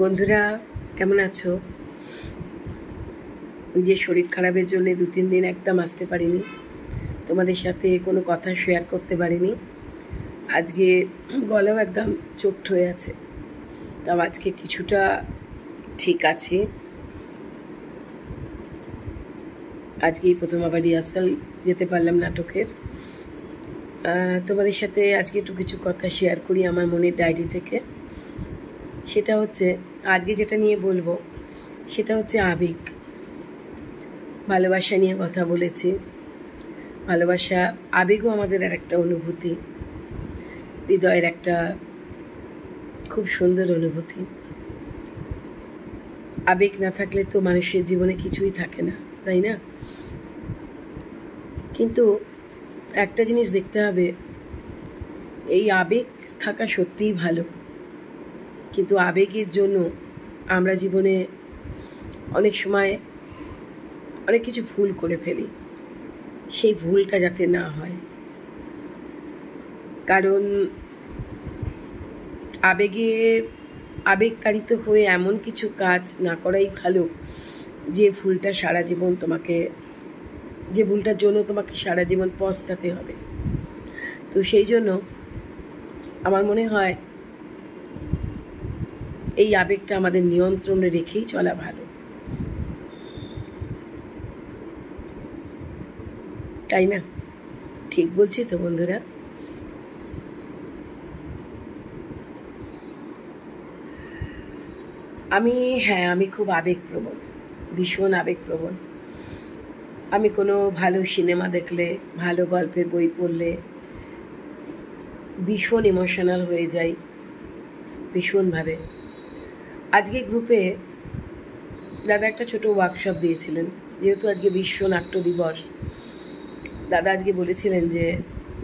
বন্ধুরা কেমন আছো? যে শরীর খারাপের জন্য 2-3 দিন একদম আসতে পারিনি, তোমাদের সাথে কোনো কথা শেয়ার করতে পারিনি। আজকে গলাও একদম চোট হয়ে আছে, তাও আজকে কিছুটা ঠিক আছে। আজকেই প্রথম আবার রিহার্সাল যেতে পারলাম নাটকের। তোমাদের সাথে আজকে একটু কিছু কথা শেয়ার করি আমার মনের ডায়েরি থেকে। সেটা হচ্ছে আজকে যেটা নিয়ে বলবো সেটা হচ্ছে আবেগ, ভালোবাসা নিয়ে কথা বলেছি। ভালোবাসা আবেগও আমাদের আর একটা অনুভূতি, হৃদয়ের একটা খুব সুন্দর অনুভূতি। আবেগ না থাকলে তো মানুষের জীবনে কিছুই থাকে না, তাই না? কিন্তু একটা জিনিস দেখতে হবে, এই আবেগ থাকা সত্যিই ভালো, কিন্তু আবেগের জন্য আমরা জীবনে অনেক সময় অনেক কিছু ভুল করে ফেলি। সেই ভুলটা যাতে না হয়, কারণ আবেগতাড়িত হয়ে এমন কিছু কাজ না করাই ভালো যে ভুলটার জন্য তোমাকে সারা জীবন পস্তাতে হবে। তো সেই জন্য আমার মনে হয় এই আবেগটা আমাদের নিয়ন্ত্রণে রেখেই চলা ভালো, তাই না? ঠিক বলছি তো বন্ধুরা? আমি খুব আবেগপ্রবণ, ভীষণ আবেগপ্রবণ। আমি কোনো ভালো সিনেমা দেখলে, ভালো গল্পের বই পড়লে ভীষণ ইমোশনাল হয়ে যাই, ভীষণভাবে। আজকে গ্রুপে দাদা একটা ছোট ওয়ার্কশপ দিয়েছিলেন, যেহেতু আজকে বিশ্ব নাট্য দিবস। দাদা আজকে বলেছিলেন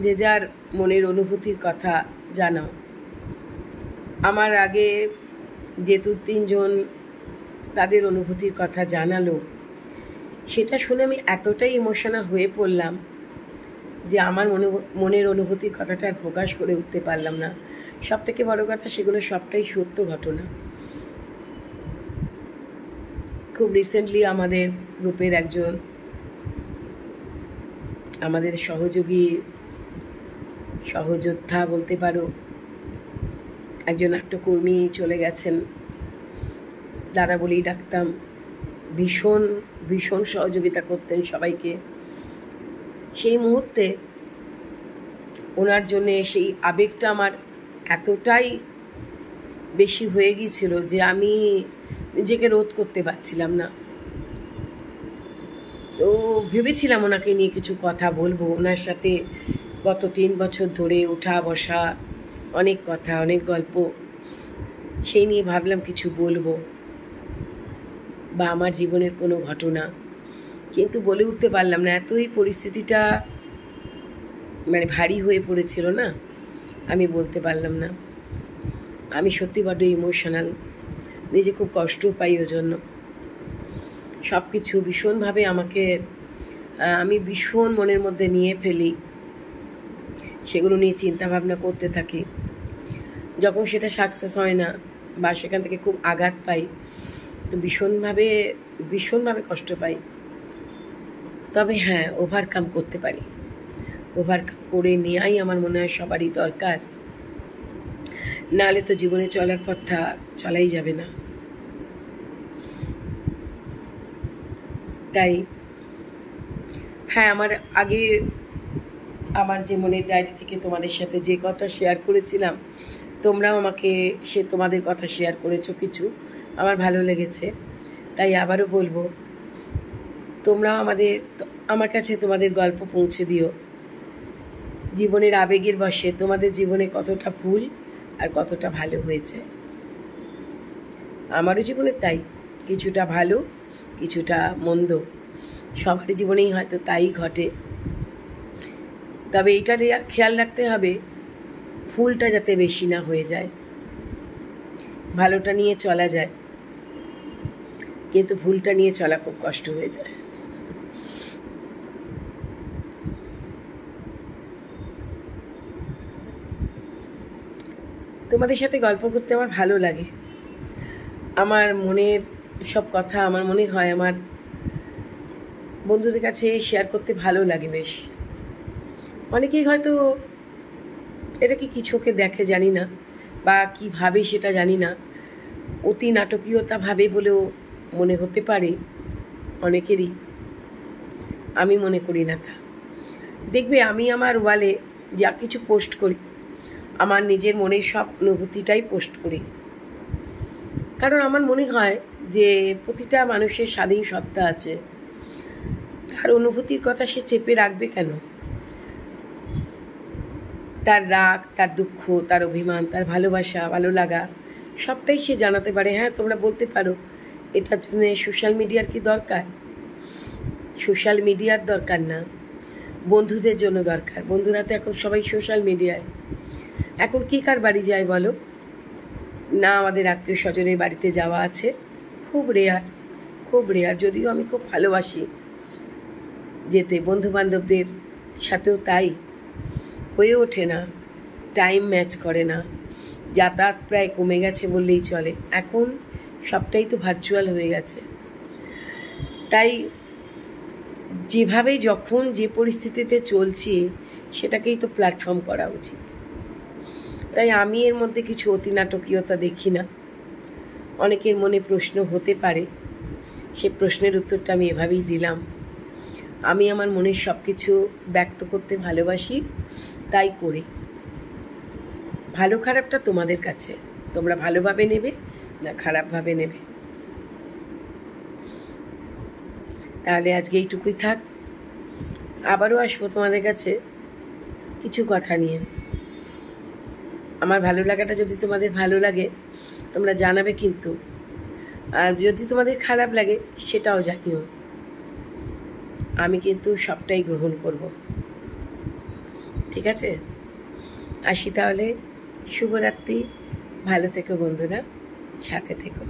যে যার মনের অনুভূতির কথা জানাও। আমার আগে যেহেতু 3 জন তাদের অনুভূতির কথা জানালো, সেটা শুনে আমি এতটাই ইমোশনাল হয়ে পড়লাম যে আমার মনের অনুভূতির কথাটা আর প্রকাশ করে উঠতে পারলাম না। সব থেকে বড় কথা, সেগুলো সবটাই সত্য ঘটনা। খুব রিসেন্টলি আমাদের গ্রুপের একজন, আমাদের সহযোদ্ধা বলতে পারো, একজন নাট্যকর্মী চলে গেছেন। দাদা বলেই ডাকতাম, ভীষণ ভীষণ সহযোগিতা করতেন সবাইকে। সেই মুহূর্তে ওনার জন্যে সেই আবেগটা আমার এতটাই বেশি হয়ে গিয়েছিল যে আমি নিজেকে রোধ করতে পারছিলাম না। তো ভেবেছিলাম ওনাকে নিয়ে কিছু কথা বলবো। ওনার সাথে গত 3 বছর ধরে ওঠা বসা, অনেক কথা, অনেক গল্প, সেই নিয়ে ভাবলাম কিছু বলবো, বা আমার জীবনের কোনো ঘটনা, কিন্তু বলে উঠতে পারলাম না। এতই পরিস্থিতিটা ভারী হয়ে পড়েছিল না, আমি বলতে পারলাম না। আমি সত্যি বড্ড ইমোশনাল, নিজে খুব কষ্ট পাই ওর জন্য। সব কিছু ভীষণভাবে আমি ভীষণ মনের মধ্যে নিয়ে ফেলি, সেগুলো নিয়ে চিন্তা ভাবনা করতে থাকি। যখন সেটা সাকসেস হয় না বা সেখান থেকে খুব আঘাত পাই, ভীষণভাবে কষ্ট পাই। তবে হ্যাঁ, ওভারকাম করতে পারি। ওভারকাম করে নেওয়াই আমার মনে হয় সবারই দরকার, নাহলে তো জীবনে চলার পথটা চলাই যাবে না। তাই হ্যাঁ, আমার যে মনের ডায়েরি থেকে তোমাদের সাথে যে কথা শেয়ার করেছিলাম, তোমরাও আমাকে তোমাদের কথা শেয়ার করেছো কিছু, আমার ভালো লেগেছে। তাই আবারও বলবো, তোমরাও আমার কাছে তোমাদের গল্প পৌঁছে দিও। জীবনের আবেগের বশে তোমাদের জীবনে কতটা ভুল আর কতটা ভালো হয়েছে। আমারও জীবনে তাই, কিছুটা ভালো, কিছুটা মন্দ, সবার জীবনেই হয়তো তাই ঘটে। তবে এইটা খেয়াল রাখতে হবে, ভুলটা যাতে বেশি না হয়ে যায়। ভালোটা নিয়ে চলা যায়, কিন্তু ভুলটা নিয়ে চলা খুব কষ্ট হয়ে যায়। তোমাদের সাথে গল্প করতে আমার ভালো লাগে। আমার মনের সব কথা আমার মনে হয় আমার বন্ধুদের কাছে শেয়ার করতে ভালো লাগে বেশ। অনেকেই হয়তো এটাকে কি চোখে দেখে জানি না, বা কি ভাবে সেটা জানি না, অতি নাটকীয়তা ভাবে বলেও মনে হতে পারে অনেকেরই। আমি মনে করি না তা। দেখবে আমি আমার ওয়ালে যা কিছু পোস্ট করি, আমার নিজের মনের সব অনুভূতিটাই পোস্ট করি, কারণ আমার মনে হয় যে প্রতিটা মানুষের স্বাধীন সত্তা আছে। তার অনুভূতির কথা সে চেপে রাখবে কেন? তার রাগ, তার দুঃখ, তার অভিমান, তার ভালোবাসা, ভালো লাগা সবটাই সে জানাতে পারে। হ্যাঁ, তোমরা বলতে পারো এটার জন্য সোশ্যাল মিডিয়ার কি দরকার? সোশ্যাল মিডিয়ার দরকার না, বন্ধুদের জন্য দরকার। বন্ধুরা তো এখন সবাই সোশ্যাল মিডিয়ায়। এখন কি কার বাড়ি যায় বলো? না, আমাদের আত্মীয় স্বজনের বাড়িতে যাওয়া আছে, খুব রেয়ার, খুব রেয়ার। যদিও আমি খুব ভালোবাসি যেতে, বন্ধু বান্ধবদের সাথেও তাই। হয়ে ওঠে না, টাইম ম্যাচ করে না, যাতায়াত প্রায় কমে গেছে বললেই চলে। এখন সবটাই তো ভার্চুয়াল হয়ে গেছে। তাই যেভাবে যখন যে পরিস্থিতিতে চলছি সেটাকেই তো প্ল্যাটফর্ম করা উচিত। তাই আমি এর মধ্যে কিছু অতি নাটকীয়তা দেখি না। অনেকের মনে প্রশ্ন হতে পারে, সে প্রশ্নের উত্তরটা আমি এভাবেই দিলাম। আমি আমার মনের সব কিছু ব্যক্ত করতে ভালোবাসি, তাই করি। ভালো খারাপটা তোমাদের কাছে, তোমরা ভালোভাবে নেবে না খারাপভাবে নেবে। তাহলে আজকে এইটুকুই থাক। আবারও আসবো তোমাদের কাছে কিছু কথা নিয়ে। আমার ভালো লাগাটা যদি তোমাদের ভালো লাগে তোমরা জানাবে কিন্তু, আর যদি তোমাদের খারাপ লাগে সেটাও জানিও। আমি কিন্তু সবটাই গ্রহণ করব। ঠিক আছে, আসি তাহলে। শুভরাত্রি, ভালো থেকো বন্ধুরা, সাথে থেকো।